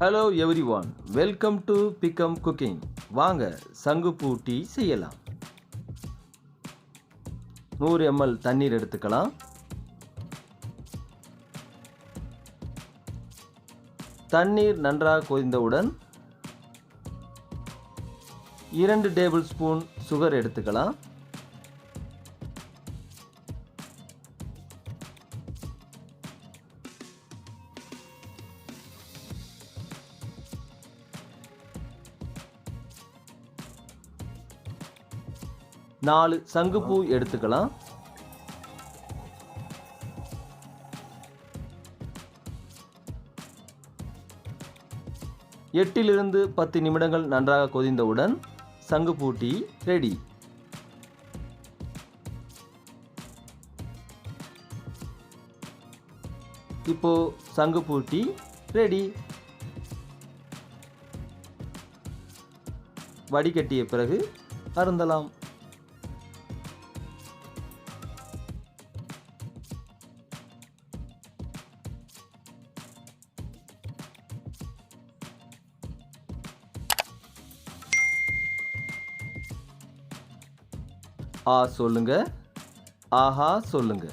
Hello everyone, welcome to become cooking. வாங்க சங்கு பூ டீ செய்யலாம். 100 ml தண்ணீர் எடுத்துக்கலாம். தண்ணீர் நன்றாக கொதித்தவுடன் 2 டேபிள் ஸ்பூன் சுகர் எடுத்துக்கலாம். நாலு சங்குப்பூ எடுத்துக்கலாம். எட்டிலிருந்து 10 நிமிடங்கள் நன்றாக கொதித்தவுடன் சங்குப்பூ டீ ரெடி. இப்போ சங்குப்பூ டீ ரெடி. வடிகட்டிய பிறகு அருந்தலாம். சொல்லுங்க, ஆஹா சொல்லுங்க.